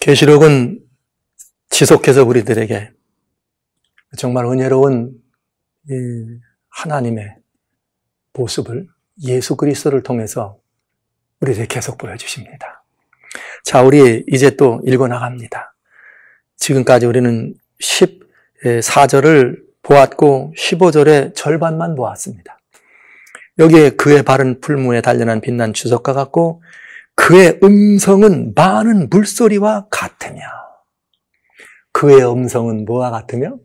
계시록은 지속해서 우리들에게 정말 은혜로운 하나님의 모습을 예수 그리스도를 통해서 우리에게 계속 보여주십니다. 자, 우리 이제 또 읽어나갑니다. 지금까지 우리는 14절을 보았고 15절의 절반만 보았습니다. 여기에 그의 발은 풀무에 단련한 빛난 주석과 같고 그의 음성은 많은 물소리와 같으며, 그의 음성은 뭐와 같으며?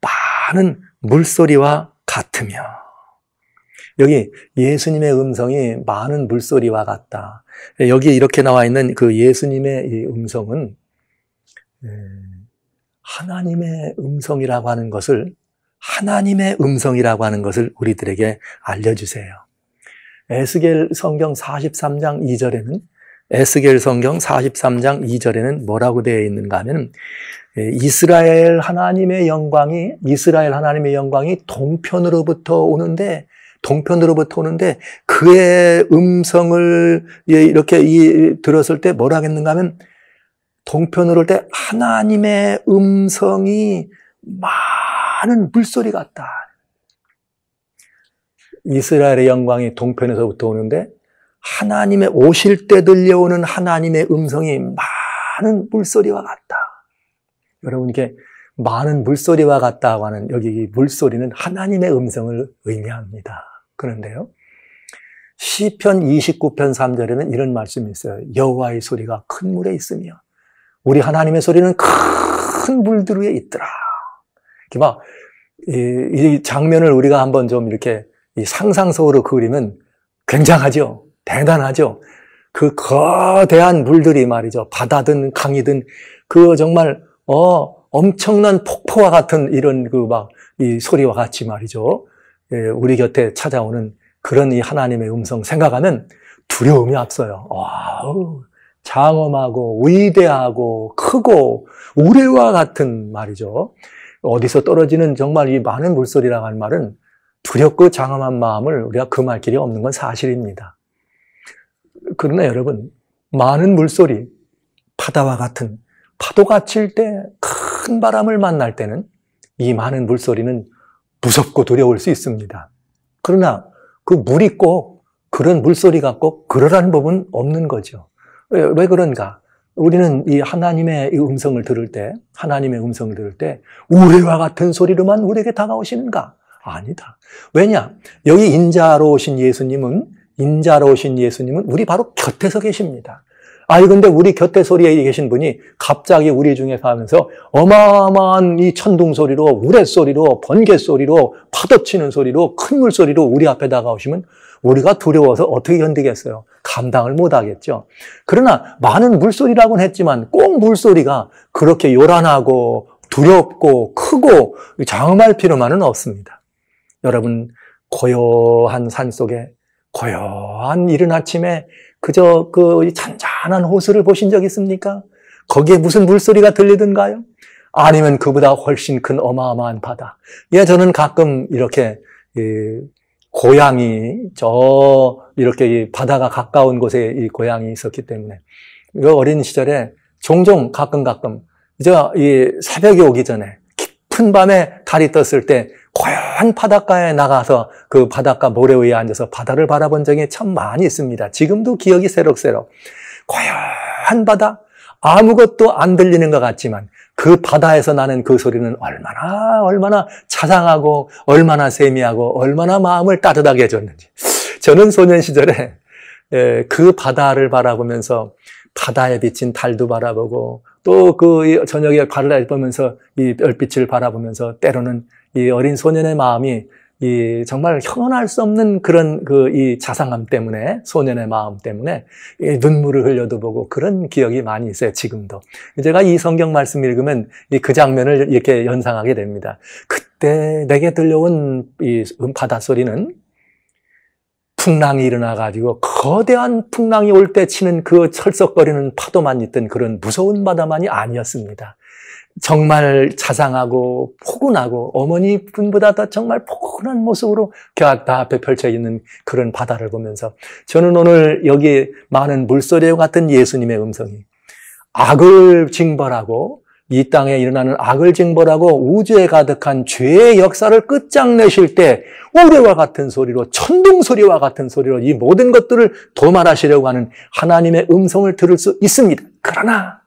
많은 물소리와 같으며. 여기 예수님의 음성이 많은 물소리와 같다. 여기 이렇게 나와 있는 그 예수님의 이 음성은 하나님의 음성이라고 하는 것을, 하나님의 음성이라고 하는 것을 우리들에게 알려주세요. 에스겔 성경 43장 2절에는, 에스겔 성경 43장 2절에는 뭐라고 되어 있는가 하면, 이스라엘 하나님의 영광이 동편으로부터 오는데 그의 음성을 이렇게 들었을 때 뭐라 하겠는가 하면, 동편으로 올 때 하나님의 음성이 많은 물소리 같다. 이스라엘의 영광이 동편에서부터 오는데 하나님의 오실 때 들려오는 하나님의 음성이 많은 물소리와 같다. 여러분, 이게 많은 물소리와 같다고 하는 여기 이 물소리는 하나님의 음성을 의미합니다. 그런데요, 시편 29편 3절에는 이런 말씀이 있어요. 여호와의 소리가 큰 물에 있으며 우리 하나님의 소리는 큰 물들 위에 있더라. 이 장면을 우리가 한번 좀 이렇게 상상 속으로 그리면 굉장하죠. 대단하죠. 그 거대한 물들이 말이죠. 바다든 강이든 그 정말 엄청난 폭포와 같은 이런 이 소리와 같이 말이죠. 우리 곁에 찾아오는 그런 이 하나님의 음성 생각하면 두려움이 앞서요. 와우, 장엄하고 위대하고 크고 우레와 같은 말이죠. 어디서 떨어지는 정말 이 많은 물소리라고 하는 말은 두렵고 장엄한 마음을 우리가 금할 길이 없는 건 사실입니다. 그러나 여러분, 많은 물소리, 바다와 같은, 파도가 칠 때, 큰 바람을 만날 때는 이 많은 물소리는 무섭고 두려울 수 있습니다. 그러나 그 물이 꼭 그런 물소리가 꼭 그러라는 법은 없는 거죠. 왜 그런가? 우리는 이 하나님의 음성을 들을 때, 우레와 같은 소리로만 우리에게 다가오시는가? 아니다. 왜냐? 여기 인자로 오신 예수님은 우리 바로 곁에서 계십니다. 근데 우리 곁에 소리에 계신 분이 갑자기 우리 중에 가면서 어마어마한 이 천둥 소리로, 우레 소리로, 번개 소리로, 파도 치는 소리로, 큰 물 소리로 우리 앞에 다가오시면 우리가 두려워서 어떻게 견디겠어요? 감당을 못 하겠죠. 그러나 많은 물소리라고는 했지만 꼭 물소리가 그렇게 요란하고 두렵고 크고 장엄할 필요만은 없습니다. 여러분, 고요한 산속에 고요한 이른 아침에 그저 그 잔잔한 호수를 보신 적 있습니까? 거기에 무슨 물소리가 들리던가요? 아니면 그보다 훨씬 큰 어마어마한 바다. 저는 가끔 이렇게 고향이 이렇게 이 바다가 가까운 곳에 이 고향이 있었기 때문에 어린 시절에 종종 가끔 이 새벽이 오기 전에 깊은 밤에 달이 떴을 때 고요한 바닷가에 나가서 그 바닷가 모래 위에 앉아서 바다를 바라본 적이 참 많이 있습니다. 지금도 기억이 새록새록. 고요한 바다, 아무것도 안 들리는 것 같지만 그 바다에서 나는 그 소리는 얼마나 자상하고 얼마나 세미하고 얼마나 마음을 따뜻하게 해줬는지. 저는 소년 시절에 그 바다를 바라보면서 바다에 비친 달도 바라보고 또 그 저녁에 달을 보면서 이 별빛을 바라보면서 때로는 이 어린 소년의 마음이 이 정말 형언할 수 없는 그런 이 자상함 때문에, 소년의 마음 때문에 이 눈물을 흘려도 보고 그런 기억이 많이 있어요, 지금도. 제가 이 성경 말씀 읽으면 그 장면을 이렇게 연상하게 됩니다. 그때 내게 들려온 이 바닷소리는 풍랑이 일어나가지고 거대한 풍랑이 올 때 치는 그 철썩거리는 파도만 있던 그런 무서운 바다만이 아니었습니다. 정말 자상하고 포근하고 어머니 분보다 더 정말 포근한 모습으로 바다 앞에 펼쳐 있는 그런 바다를 보면서 저는 오늘 여기 많은 물소리와 같은 예수님의 음성이 악을 징벌하고 이 땅에 일어나는 악을 징벌하고 우주에 가득한 죄의 역사를 끝장내실 때 우레와 같은 소리로, 천둥 소리와 같은 소리로 이 모든 것들을 도말하시려고 하는 하나님의 음성을 들을 수 있습니다. 그러나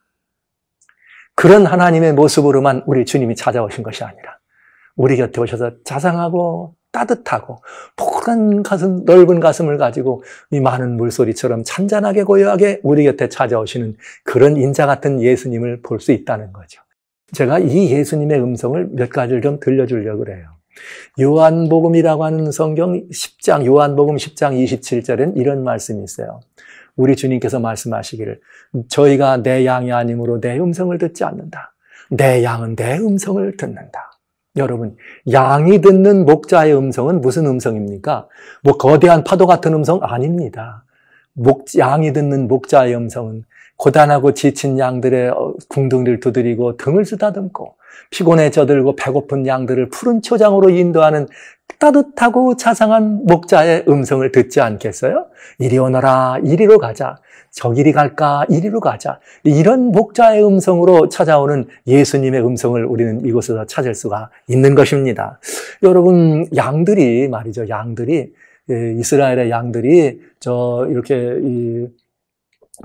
그런 하나님의 모습으로만 우리 주님이 찾아오신 것이 아니라 우리 곁에 오셔서 자상하고 따뜻하고 포근한 가슴, 넓은 가슴을 가지고 이 많은 물소리처럼 찬잔하게 고요하게 우리 곁에 찾아오시는 그런 인자 같은 예수님을 볼 수 있다는 거죠. 제가 이 예수님의 음성을 몇 가지를 좀 들려주려고 그래요. 요한복음이라고 하는 성경 10장, 요한복음 10장 27절엔 이런 말씀이 있어요. 우리 주님께서 말씀하시기를 저희가 내 양이 아니므로 내 음성을 듣지 않는다. 내 양은 내 음성을 듣는다. 여러분, 양이 듣는 목자의 음성은 무슨 음성입니까? 뭐 거대한 파도 같은 음성 아닙니다. 양이 듣는 목자의 음성은 고단하고 지친 양들의 궁둥이를 두드리고 등을 쓰다듬고 피곤해 져들고 배고픈 양들을 푸른 초장으로 인도하는 따뜻하고 자상한 목자의 음성을 듣지 않겠어요? 이리 오너라, 이리로 가자. 저기리 갈까, 이리로 가자. 이런 목자의 음성으로 찾아오는 예수님의 음성을 우리는 이곳에서 찾을 수가 있는 것입니다. 여러분, 양들이 말이죠. 양들이, 이스라엘의 양들이 이렇게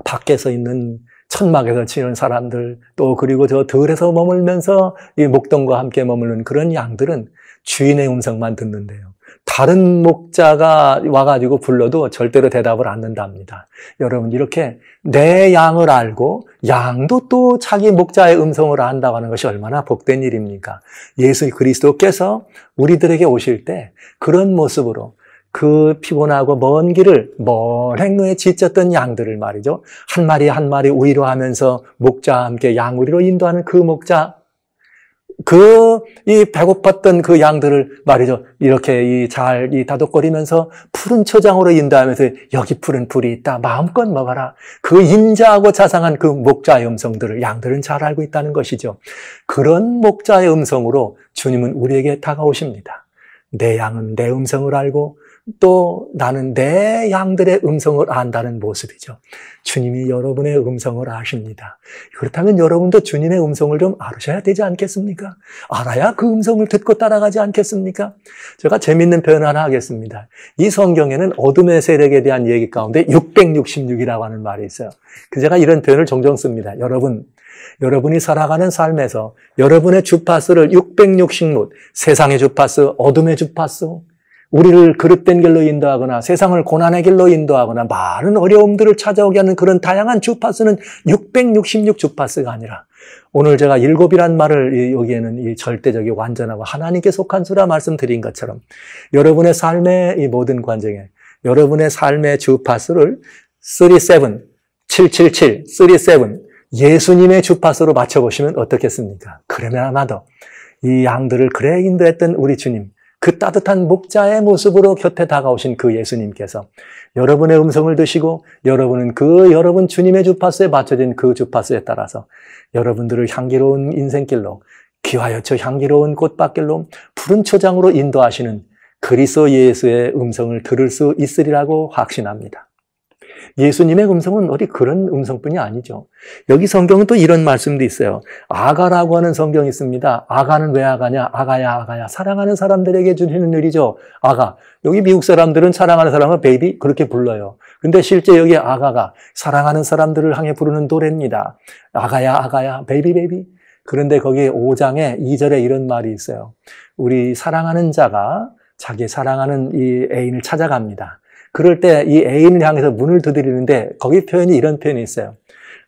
밖에서 있는 천막에서 치는 사람들, 또 그리고 저 들에서 머물면서 이 목동과 함께 머무는 그런 양들은 주인의 음성만 듣는데요. 다른 목자가 와가지고 불러도 절대로 대답을 않는답니다. 여러분, 이렇게 내 양을 알고 양도 또 자기 목자의 음성을 안다고 하는 것이 얼마나 복된 일입니까? 예수 그리스도께서 우리들에게 오실 때 그런 모습으로 그 피곤하고 먼 길을 먼 행로에 지쳤던 양들을 말이죠. 한 마리 한 마리 우위로 하면서 목자와 함께 양우리로 인도하는 그 목자, 이 배고팠던 그 양들을 말이죠. 이렇게 잘 다독거리면서 푸른 초장으로 인도하면서 여기 푸른 풀이 있다. 마음껏 먹어라. 그 인자하고 자상한 그 목자의 음성들을 양들은 잘 알고 있다는 것이죠. 그런 목자의 음성으로 주님은 우리에게 다가오십니다. 내 양은 내 음성을 알고 또 나는 내 양들의 음성을 안다는 모습이죠. 주님이 여러분의 음성을 아십니다. 그렇다면 여러분도 주님의 음성을 좀 알으셔야 되지 않겠습니까? 알아야 그 음성을 듣고 따라가지 않겠습니까? 제가 재밌는 표현을 하나 하겠습니다. 이 성경에는 어둠의 세력에 대한 얘기 가운데 666이라고 하는 말이 있어요. 제가 이런 표현을 종종 씁니다. 여러분이 살아가는 삶에서 여러분의 주파수를 666, 세상의 주파수, 어둠의 주파수, 우리를 그릇된 길로 인도하거나 세상을 고난의 길로 인도하거나 많은 어려움들을 찾아오게 하는 그런 다양한 주파수는 666 주파수가 아니라 오늘 제가 7이란 말을 여기에는 이 절대적이 완전하고 하나님께 속한 수라 말씀드린 것처럼 여러분의 삶의 이 모든 관정에 여러분의 삶의 주파수를 37, 777, 37 예수님의 주파수로 맞춰보시면 어떻겠습니까? 그러면 아마도 이 양들을 그래 인도했던 우리 주님, 그 따뜻한 목자의 모습으로 곁에 다가오신 그 예수님께서 여러분의 음성을 드시고 여러분은 여러분 주님의 주파수에 맞춰진 그 주파수에 따라서 여러분들을 향기로운 인생길로 귀하여쳐 향기로운 꽃밭길로 푸른 초장으로 인도하시는 그리스도 예수의 음성을 들을 수 있으리라고 확신합니다. 예수님의 음성은 어디 그런 음성뿐이 아니죠. 여기 성경은 또 이런 말씀도 있어요. 아가라고 하는 성경이 있습니다. 아가는 왜 아가냐? 아가야. 사랑하는 사람들에게 주시는 일이죠. 아가. 여기 미국 사람들은 사랑하는 사람을 베이비 그렇게 불러요. 근데 실제 여기 아가가 사랑하는 사람들을 향해 부르는 노래입니다. 아가야, 베이비. 그런데 거기 5장에 2절에 이런 말이 있어요. 우리 사랑하는 자가 자기 사랑하는 이 애인을 찾아갑니다. 그럴 때 이 애인을 향해서 문을 두드리는데 거기 이런 표현이 있어요.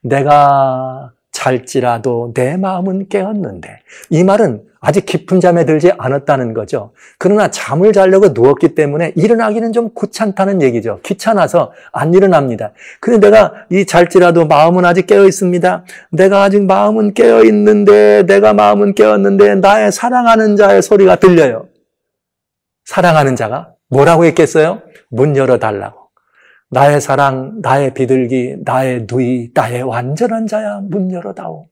내가 잘지라도 내 마음은 깨었는데 이 말은 아직 깊은 잠에 들지 않았다는 거죠. 그러나 잠을 자려고 누웠기 때문에 일어나기는 좀 귀찮다는 얘기죠. 귀찮아서 안 일어납니다. 근데 내가 이 잘지라도 마음은 아직 깨어 있습니다. 내가 아직 마음은 깨어 있는데 내가 마음은 깨었는데 나의 사랑하는 자의 소리가 들려요. 사랑하는 자가 뭐라고 했겠어요? 문 열어달라고. 나의 사랑, 나의 비둘기, 나의 누이, 나의 완전한 자야, 문 열어다오.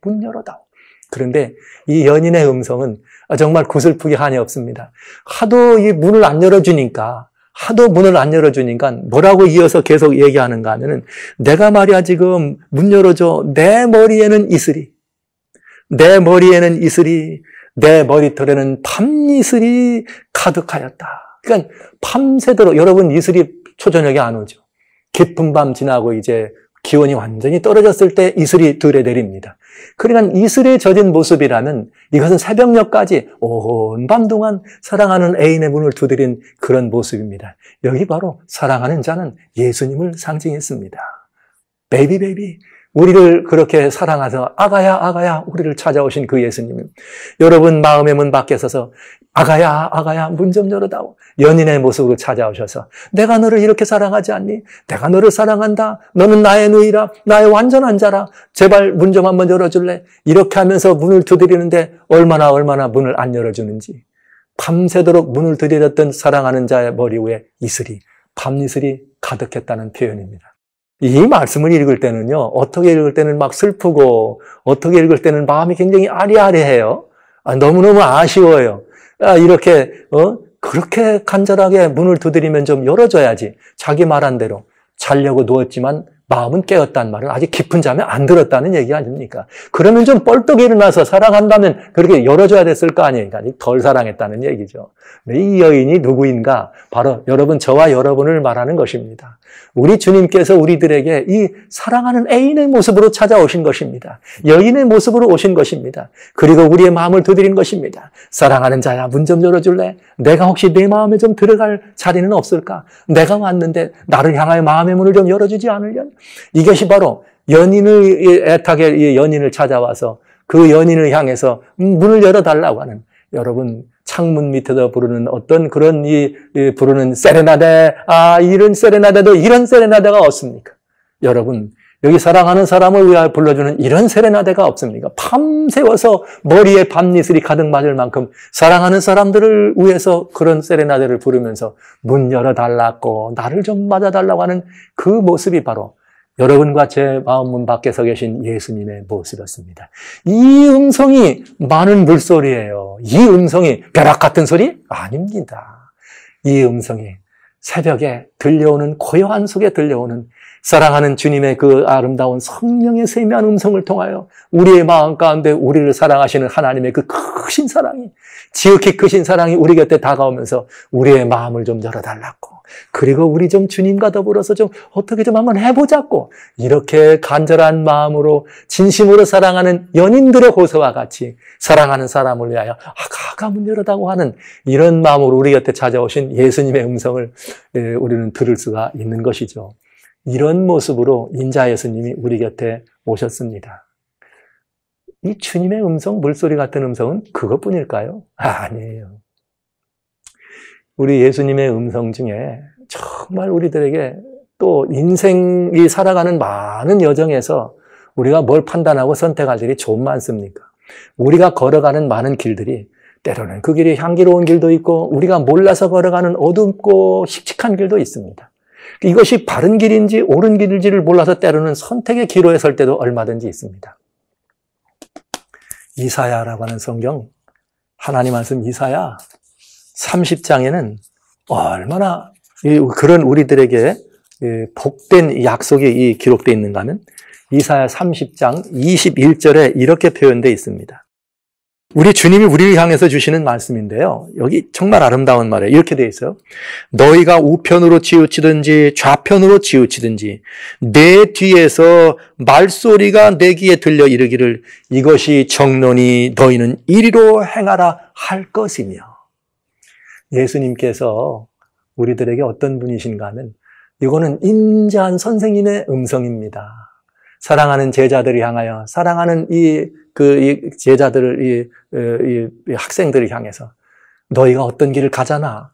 그런데 이 연인의 음성은 정말 구슬프기 한이 없습니다. 하도 이 문을 안 열어주니까 하도 문을 안 열어주니까 뭐라고 이어서 계속 얘기하는가 하면은 내가 말이야 지금 문 열어줘. 내 머리에는 이슬이, 내 머리에는 이슬이, 내 머리털에는 밤이슬이 가득하였다. 그러니까 밤새도록 여러분 이슬이 초저녁에 안 오죠. 깊은 밤 지나고 이제 기온이 완전히 떨어졌을 때 이슬이 들에 내립니다. 그러니까 이슬에 젖은 모습이라면 이것은 새벽녘까지 온 밤 동안 사랑하는 애인의 문을 두드린 그런 모습입니다. 여기 바로 사랑하는 자는 예수님을 상징했습니다. 베이비 베이비, 우리를 그렇게 사랑하셔서 아가야 아가야 우리를 찾아오신 그 예수님, 여러분 마음의 문 밖에 서서 아가야 아가야 문 좀 열어다오. 연인의 모습으로 찾아오셔서 내가 너를 이렇게 사랑하지 않니? 내가 너를 사랑한다. 너는 나의 누이라, 나의 완전한 자라. 제발 문 좀 한번 열어줄래? 이렇게 하면서 문을 두드리는데 얼마나 문을 안 열어주는지. 밤새도록 문을 두드렸던 사랑하는 자의 머리 위에 이슬이, 밤이슬이 가득했다는 표현입니다. 이 말씀을 읽을 때는요, 어떻게 읽을 때는 막 슬프고, 어떻게 읽을 때는 마음이 굉장히 아리아리해요. 너무너무 아쉬워요. 이렇게, 그렇게 간절하게 문을 두드리면 좀 열어줘야지. 자기 말한 대로 자려고 누웠지만 마음은 깨었다는 말은 아직 깊은 잠에 안 들었다는 얘기 아닙니까? 그러면 좀 뻘떡 일어나서 사랑한다면 그렇게 열어줘야 됐을 거 아니에요. 아직 덜 사랑했다는 얘기죠. 이 여인이 누구인가? 바로 여러분, 저와 여러분을 말하는 것입니다. 우리 주님께서 우리들에게 이 사랑하는 애인의 모습으로 찾아오신 것입니다. 여인의 모습으로 오신 것입니다. 그리고 우리의 마음을 두드린 것입니다. 사랑하는 자야, 문 좀 열어줄래? 내가 혹시 내 마음에 좀 들어갈 자리는 없을까? 내가 왔는데 나를 향하여 마음의 문을 좀 열어주지 않으련? 이것이 바로 연인을 애타게 연인을 찾아와서 그 연인을 향해서 문을 열어달라고 하는, 여러분 창문 밑에서 부르는 어떤 그런 부르는 세레나데, 이런 세레나데도 이런 세레나데가 없습니까? 여러분 여기 사랑하는 사람을 위하여 불러주는 이런 세레나데가 없습니까? 밤새워서 머리에 밤이슬이 가득 맞을 만큼 사랑하는 사람들을 위해서 그런 세레나데를 부르면서 문 열어달라고, 나를 좀 맞아달라고 하는 그 모습이 바로 여러분과 제 마음 문 밖에 서 계신 예수님의 모습이었습니다. 이 음성이 많은 물소리예요. 이 음성이 벼락 같은 소리? 아닙니다. 이 음성이 새벽에 들려오는, 고요한 속에 들려오는 사랑하는 주님의 그 아름다운 성령의 세미한 음성을 통하여 우리의 마음 가운데 우리를 사랑하시는 하나님의 그 크신 사랑이, 지극히 크신 사랑이 우리 곁에 다가오면서 우리의 마음을 좀 열어달라고, 그리고 우리 좀 주님과 더불어서 좀 어떻게 좀 한번 해보자고, 이렇게 간절한 마음으로 진심으로 사랑하는 연인들의 호소와 같이 사랑하는 사람을 위하여 아가 문 열어다고 하는 이런 마음으로 우리 곁에 찾아오신 예수님의 음성을 우리는 들을 수가 있는 것이죠. 이런 모습으로 인자 예수님이 우리 곁에 오셨습니다. 이 주님의 음성, 물소리 같은 음성은 그것뿐일까요? 아니에요. 우리 예수님의 음성 중에 정말 우리들에게 또 인생이 살아가는 많은 여정에서 우리가 뭘 판단하고 선택할 일이 좀 많습니까? 우리가 걸어가는 많은 길들이 때로는 그 길이 향기로운 길도 있고 우리가 몰라서 걸어가는 어둡고 씩씩한 길도 있습니다. 이것이 바른 길인지 옳은 길인지를 몰라서 때로는 선택의 기로에 설 때도 얼마든지 있습니다. 이사야라고 하는 성경, 하나님 말씀 이사야 30장에는 얼마나 그런 우리들에게 복된 약속이 기록되어 있는가 하면 이사야 30장 21절에 이렇게 표현되어 있습니다. 우리 주님이 우리를 향해서 주시는 말씀인데요. 여기 정말 아름다운 말이에요. 이렇게 되어 있어요. 너희가 우편으로 치우치든지 좌편으로 치우치든지 내 뒤에서 말소리가 내 귀에 들려 이르기를 이것이 정론이 너희는 이리로 행하라 할 것이며. 예수님께서 우리들에게 어떤 분이신가 하면 이거는 인자한 선생님의 음성입니다. 사랑하는 제자들을 향하여, 사랑하는 이 제자들을, 이 학생들을 향해서 너희가 어떤 길을 가잖아.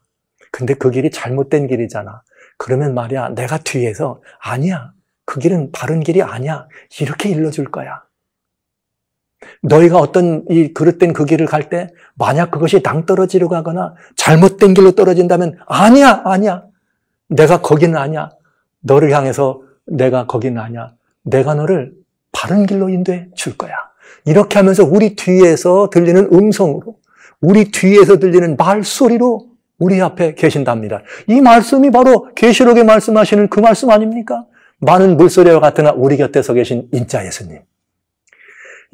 근데 그 길이 잘못된 길이잖아. 그러면 말이야, 내가 뒤에서 아니야, 그 길은 바른 길이 아니야, 이렇게 일러줄 거야. 너희가 어떤 이 그릇된 그 길을 갈 때 만약 그것이 낭떠러지로 가거나 잘못된 길로 떨어진다면 아니야, 내가 거기는 아니야. 너를 향해서 내가 거기는 아니야. 내가 너를 바른 길로 인도해 줄 거야. 이렇게 하면서 우리 뒤에서 들리는 음성으로, 우리 뒤에서 들리는 말소리로 우리 앞에 계신답니다. 이 말씀이 바로 계시록에 말씀하시는 그 말씀 아닙니까? 많은 물소리와 같으나 우리 곁에 서 계신 인자 예수님.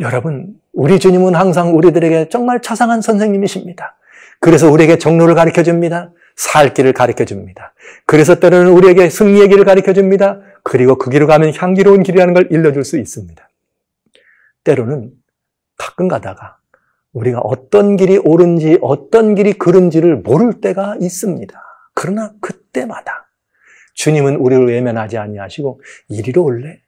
여러분, 우리 주님은 항상 우리들에게 정말 자상한 선생님이십니다. 그래서 우리에게 정로를 가르쳐줍니다. 살 길을 가르쳐줍니다. 그래서 때로는 우리에게 승리의 길을 가르쳐줍니다. 그리고 그 길을 가면 향기로운 길이라는 걸 일러줄 수 있습니다. 때로는 가끔 가다가 우리가 어떤 길이 옳은지 어떤 길이 그른지를 모를 때가 있습니다. 그러나 그때마다 주님은 우리를 외면하지 아니하시고 이리로 올래?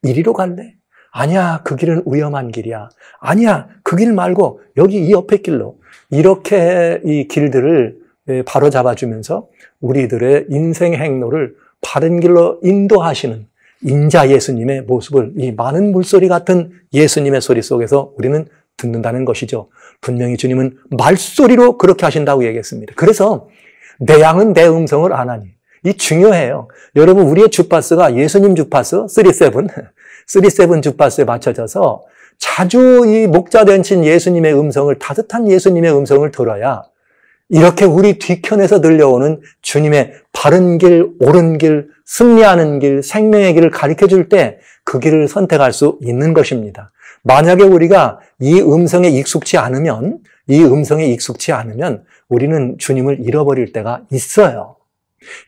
이리로 갈래? 아니야, 그 길은 위험한 길이야. 아니야, 그 길 말고 여기 이 옆에 길로. 이렇게 이 길들을 바로 잡아주면서 우리들의 인생 행로를 바른 길로 인도하시는 인자 예수님의 모습을 이 많은 물소리 같은 예수님의 소리 속에서 우리는 듣는다는 것이죠. 분명히 주님은 말소리로 그렇게 하신다고 얘기했습니다. 그래서 내 양은 내 음성을 아나니. 이 중요해요. 여러분, 우리의 주파수가 예수님 주파수 37 주파수에 맞춰져서 자주 이 목자 되신 예수님의 음성을, 따뜻한 예수님의 음성을 들어야 이렇게 우리 뒤편에서 들려오는 주님의 바른 길, 옳은 길, 승리하는 길, 생명의 길을 가르쳐줄 때 그 길을 선택할 수 있는 것입니다. 만약에 우리가 이 음성에 익숙치 않으면 우리는 주님을 잃어버릴 때가 있어요.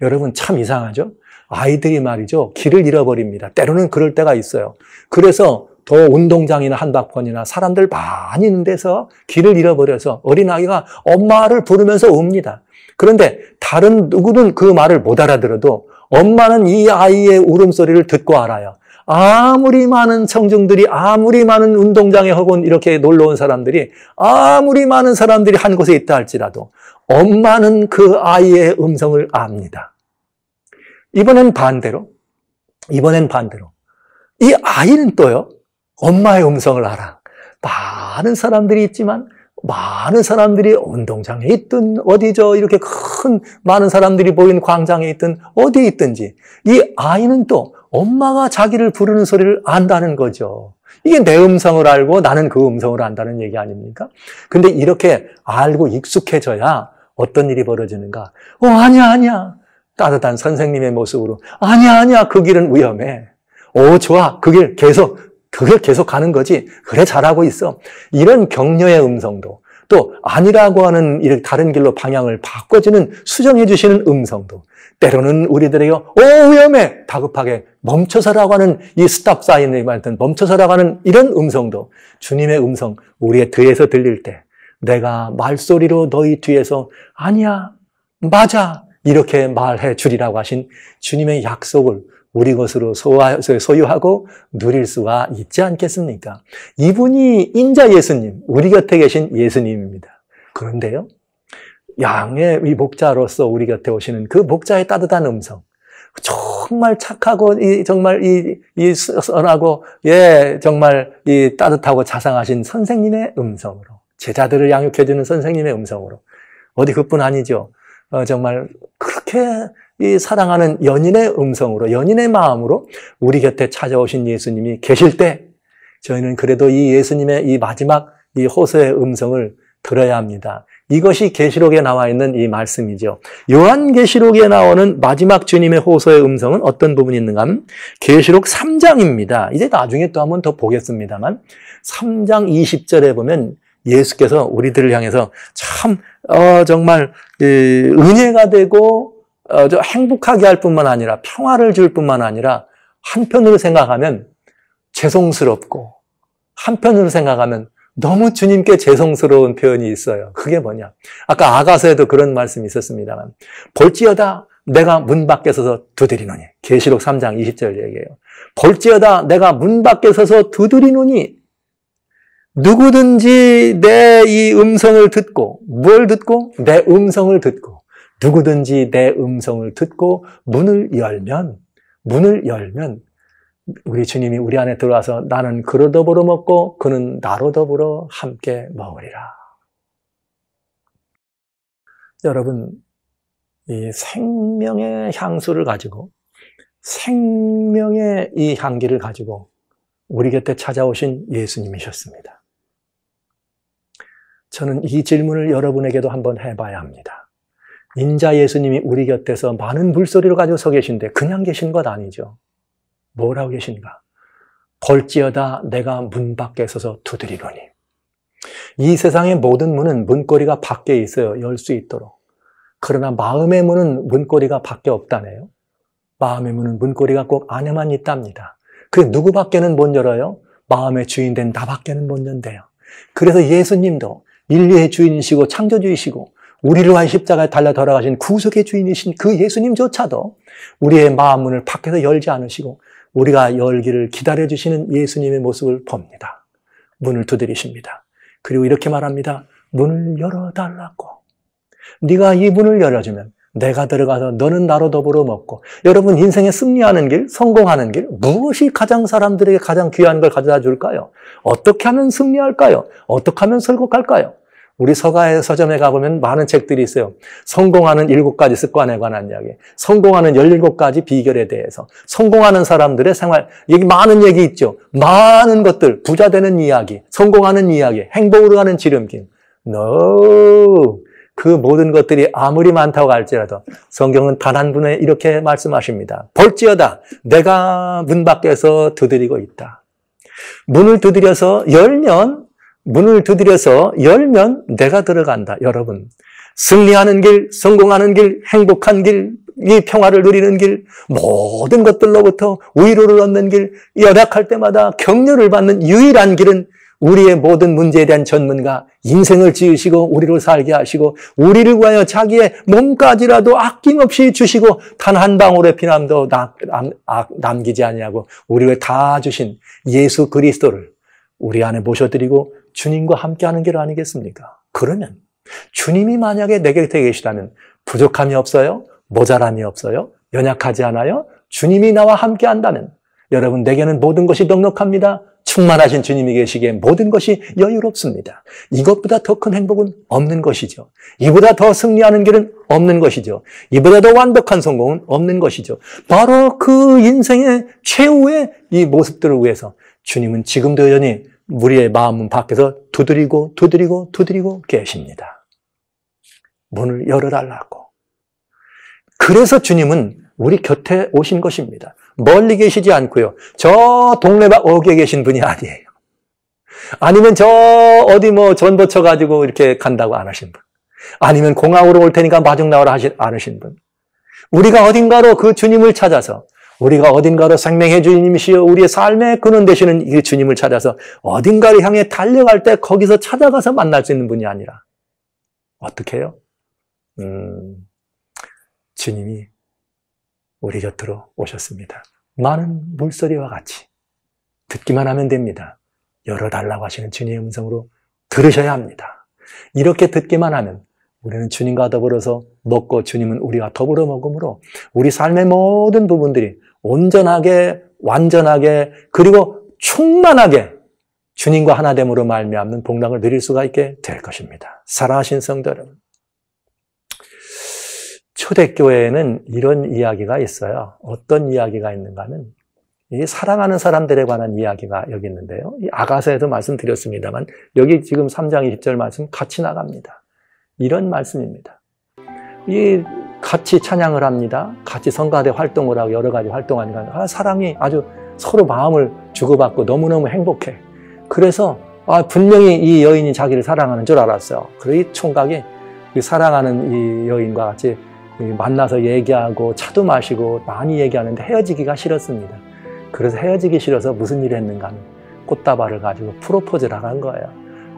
여러분, 참 이상하죠? 아이들이 말이죠, 길을 잃어버립니다. 때로는 그럴 때가 있어요. 그래서 더 운동장이나 한바퀴나 사람들 많이 있는 데서 길을 잃어버려서 어린아이가 엄마를 부르면서 웁니다. 그런데 다른 누구는 그 말을 못 알아들어도 엄마는 이 아이의 울음소리를 듣고 알아요. 아무리 많은 청중들이, 아무리 많은 운동장에 혹은 이렇게 놀러온 사람들이, 아무리 많은 사람들이 한 곳에 있다 할지라도 엄마는 그 아이의 음성을 압니다. 이번엔 반대로 이 아이는 또요, 엄마의 음성을 알아. 많은 사람들이 있지만, 많은 사람들이 운동장에 있든 어디죠, 이렇게 많은 사람들이 보이는 광장에 있든 어디에 있든지 이 아이는 또 엄마가 자기를 부르는 소리를 안다는 거죠. 이게 내 음성을 알고 나는 그 음성을 안다는 얘기 아닙니까? 근데 이렇게 알고 익숙해져야 어떤 일이 벌어지는가? 아니야. 따뜻한 선생님의 모습으로. 아니야. 그 길은 위험해. 좋아. 그 길 계속 가는 거지. 그래, 잘하고 있어. 이런 격려의 음성도, 또 아니라고 하는 이렇게 다른 길로 방향을 바꿔주는, 수정해 주시는 음성도, 때로는 우리들에게 위험해! 다급하게 멈춰서라고 하는 이 스탑 사인을 말하는 멈춰서라고 하는 이런 음성도, 주님의 음성, 우리의 뒤에서 들릴 때 내가 말소리로 너희 뒤에서 아니야, 맞아, 이렇게 말해 주리라고 하신 주님의 약속을 우리 것으로 소유하고 누릴 수가 있지 않겠습니까? 이분이 인자 예수님, 우리 곁에 계신 예수님입니다. 그런데요, 양의 이 목자로서 우리 곁에 오시는 그 목자의 따뜻한 음성, 정말 착하고 정말 선하고 정말 따뜻하고 자상하신 선생님의 음성으로, 제자들을 양육해주는 선생님의 음성으로, 어디 그뿐 아니죠. 정말 그렇게 이 사랑하는 연인의 음성으로, 연인의 마음으로 우리 곁에 찾아오신 예수님이 계실 때 저희는 그래도 이 예수님의 이 마지막 이 호소의 음성을 들어야 합니다. 이것이 계시록에 나와 있는 이 말씀이죠. 요한계시록에 나오는 마지막 주님의 호소의 음성은 어떤 부분이 있는가 하면 계시록 3장입니다. 이제 나중에 또 한번 더 보겠습니다만 3장 20절에 보면 예수께서 우리들을 향해서 참 정말 은혜가 되고 행복하게 할 뿐만 아니라 평화를 줄 뿐만 아니라 한편으로 생각하면 죄송스럽고 한편으로 생각하면 너무 주님께 죄송스러운 표현이 있어요. 그게 뭐냐? 아까 아가서에도 그런 말씀이 있었습니다만 볼지어다 내가 문 밖에 서서 두드리노니, 계시록 3장 20절 얘기해요. 볼지어다 내가 문 밖에 서서 두드리노니 누구든지 내 이 음성을 듣고, 뭘 듣고? 내 음성을 듣고, 누구든지 내 음성을 듣고 문을 열면 우리 주님이 우리 안에 들어와서 나는 그로 더불어 먹고 그는 나로 더불어 함께 먹으리라. 여러분, 이 생명의 향수를 가지고, 생명의 이 향기를 가지고 우리 곁에 찾아오신 예수님이셨습니다. 저는 이 질문을 여러분에게도 한번 해봐야 합니다. 인자 예수님이 우리 곁에서 많은 물소리를 가지고 서 계신데 그냥 계신 것 아니죠. 뭐라고 계신가? 볼지어다 내가 문 밖에 서서 두드리노니. 이 세상의 모든 문은 문고리가 밖에 있어요. 열 수 있도록. 그러나 마음의 문은 문고리가 밖에 없다네요. 마음의 문은 문고리가 꼭 안에만 있답니다. 그 누구밖에는 못 열어요? 마음의 주인 된 나밖에는 못 연대요. 그래서 예수님도 인류의 주인이시고 창조주이시고 우리를 위하여 십자가에 달려 돌아가신 구속의 주인이신 그 예수님조차도 우리의 마음 문을 밖에서 열지 않으시고 우리가 열기를 기다려주시는 예수님의 모습을 봅니다. 문을 두드리십니다. 그리고 이렇게 말합니다. 문을 열어달라고. 네가 이 문을 열어주면 내가 들어가서 너는 나로 더불어 먹고. 여러분 인생에 승리하는 길, 성공하는 길, 무엇이 가장 사람들에게 가장 귀한 걸 가져다 줄까요? 어떻게 하면 승리할까요? 어떻게 하면 설국할까요? 우리 서점에 가보면 많은 책들이 있어요. 성공하는 7가지 습관에 관한 이야기, 성공하는 17가지 비결에 대해서, 성공하는 사람들의 생활, 여기 많은 얘기 있죠. 많은 것들, 부자 되는 이야기, 성공하는 이야기, 행복으로 가는 지름길. No! 그 모든 것들이 아무리 많다고 할지라도 성경은 단 한 분에 이렇게 말씀하십니다. 볼지어다 내가 문 밖에서 두드리고 있다. 문을 두드려서 열면 내가 들어간다. 여러분, 승리하는 길, 성공하는 길, 행복한 길, 이 평화를 누리는 길, 모든 것들로부터 위로를 얻는 길, 연약할 때마다 격려를 받는 유일한 길은 우리의 모든 문제에 대한 전문가, 인생을 지으시고 우리로 살게 하시고 우리를 위하여 자기의 몸까지라도 아낌없이 주시고 단 한 방울의 피남도 남기지 아니하고 우리를 다 주신 예수 그리스도를 우리 안에 모셔드리고 주님과 함께하는 길 아니겠습니까? 그러면 주님이 만약에 내 곁에 계시다면 부족함이 없어요? 모자람이 없어요? 연약하지 않아요? 주님이 나와 함께한다면 여러분 내게는 모든 것이 넉넉합니다. 충만하신 주님이 계시기에 모든 것이 여유롭습니다. 이것보다 더 큰 행복은 없는 것이죠. 이보다 더 승리하는 길은 없는 것이죠. 이보다 더 완벽한 성공은 없는 것이죠. 바로 그 인생의 최후의 이 모습들을 위해서 주님은 지금도 여전히 우리의 마음 밖에서 두드리고 계십니다. 문을 열어달라고. 그래서 주님은 우리 곁에 오신 것입니다. 멀리 계시지 않고요. 저 동네 어귀에 계신 분이 아니에요. 아니면 저 어디 전보쳐 가지고 이렇게 간다고 안 하신 분. 아니면 공항으로 올 테니까 마중 나오라 않으신 분. 우리가 어딘가로 그 주님을 찾아서 우리가 어딘가로 생명의 주님이시여 우리의 삶의 근원 되시는 이 주님을 찾아서 어딘가를 향해 달려갈 때 거기서 찾아가서 만날 수 있는 분이 아니라 어떻게 해요? 주님이 우리 곁으로 오셨습니다. 많은 물소리와 같이 듣기만 하면 됩니다. 열어달라고 하시는 주님의 음성으로 들으셔야 합니다. 이렇게 듣기만 하면 우리는 주님과 더불어서 먹고 주님은 우리와 더불어 먹음으로 우리 삶의 모든 부분들이 온전하게 완전하게 그리고 충만하게 주님과 하나됨으로 말미암는 복락을 누릴 수가 있게 될 것입니다. 사랑하신 성도 여러분, 초대교회에는 이런 이야기가 있어요. 어떤 이야기가 있는가 하면 이 사랑하는 사람들에 관한 이야기가 여기 있는데요. 이 아가서에도 말씀드렸습니다만 여기 지금 3장 20절 말씀 같이 나갑니다. 이런 말씀입니다. 이 같이 찬양을 합니다. 같이 성가대 활동을 하고 여러 가지 활동하니까 사랑이 아주 서로 마음을 주고받고 너무너무 행복해. 그래서 분명히 이 여인이 자기를 사랑하는 줄 알았어요. 그래서 이 총각이 이 사랑하는 이 여인과 같이 만나서 얘기하고 차도 마시고 많이 얘기하는데 헤어지기가 싫었습니다. 그래서 헤어지기 싫어서 무슨 일을 했는가 하면 꽃다발을 가지고 프로포즈를 한 거예요.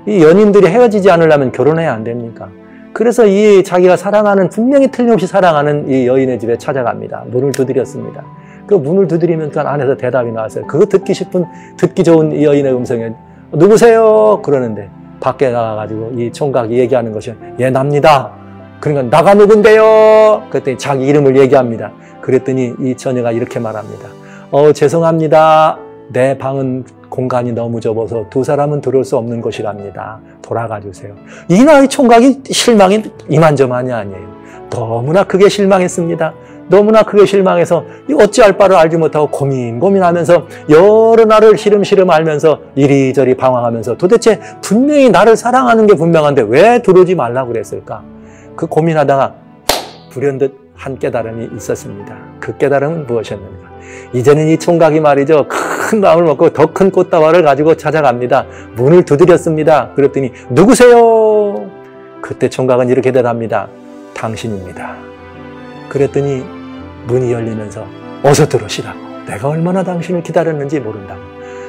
이 연인들이 헤어지지 않으려면 결혼해야 안 됩니까? 그래서 이 자기가 사랑하는 분명히 틀림없이 사랑하는 이 여인의 집에 찾아갑니다. 문을 두드렸습니다. 그 문을 두드리면 안에서 대답이 나왔어요. 그거 듣기 좋은 이 여인의 음성에 누구세요? 그러는데 밖에 나가가지고 이 총각이 얘기하는 것이 예 납니다. 그러니까 나가 누군데요? 그랬더니 자기 이름을 얘기합니다. 그랬더니 이 처녀가 이렇게 말합니다. 죄송합니다. 내 방은 공간이 너무 좁아서 두 사람은 들어올 수 없는 곳이랍니다. 돌아가 주세요. 이 나이 총각이 실망이 이만저만이 아니에요. 너무나 크게 실망했습니다. 너무나 크게 실망해서 어찌할 바를 알지 못하고 고민하면서 여러 날을 시름시름 앓면서 이리저리 방황하면서 도대체 분명히 나를 사랑하는 게 분명한데 왜 들어오지 말라고 그랬을까? 그 고민하다가 불현듯 한 깨달음이 있었습니다. 그 깨달음은 무엇이었는가? 이제는 이 총각이 말이죠. 큰 마음을 먹고 더 큰 꽃다발을 가지고 찾아갑니다. 문을 두드렸습니다. 그랬더니 누구세요? 그때 총각은 이렇게 대답합니다. 당신입니다. 그랬더니 문이 열리면서 어서 들어오시라고. 내가 얼마나 당신을 기다렸는지 모른다고.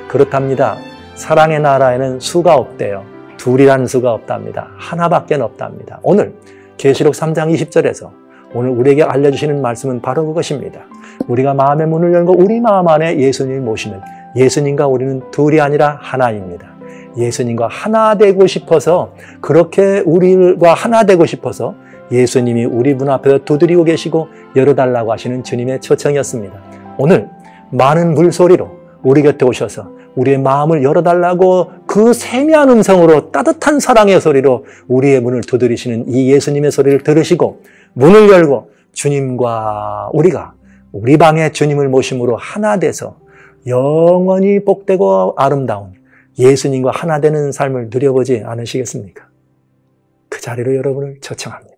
그렇답니다. 사랑의 나라에는 수가 없대요. 둘이라는 수가 없답니다. 하나밖에 없답니다. 오늘 계시록 3장 20절에서 오늘 우리에게 알려주시는 말씀은 바로 그것입니다. 우리가 마음의 문을 열고 우리 마음 안에 예수님을 모시는 예수님과 우리는 둘이 아니라 하나입니다. 예수님과 하나 되고 싶어서 그렇게 우리와 하나 되고 싶어서 예수님이 우리 문 앞에서 두드리고 계시고 열어달라고 하시는 주님의 초청이었습니다. 오늘 많은 물소리로 우리 곁에 오셔서 우리의 마음을 열어달라고 그 세미한 음성으로 따뜻한 사랑의 소리로 우리의 문을 두드리시는 이 예수님의 소리를 들으시고 문을 열고 주님과 우리가 우리 방에 주님을 모심으로 하나 돼서 영원히 복되고 아름다운 예수님과 하나 되는 삶을 누려보지 않으시겠습니까? 그 자리로 여러분을 초청합니다.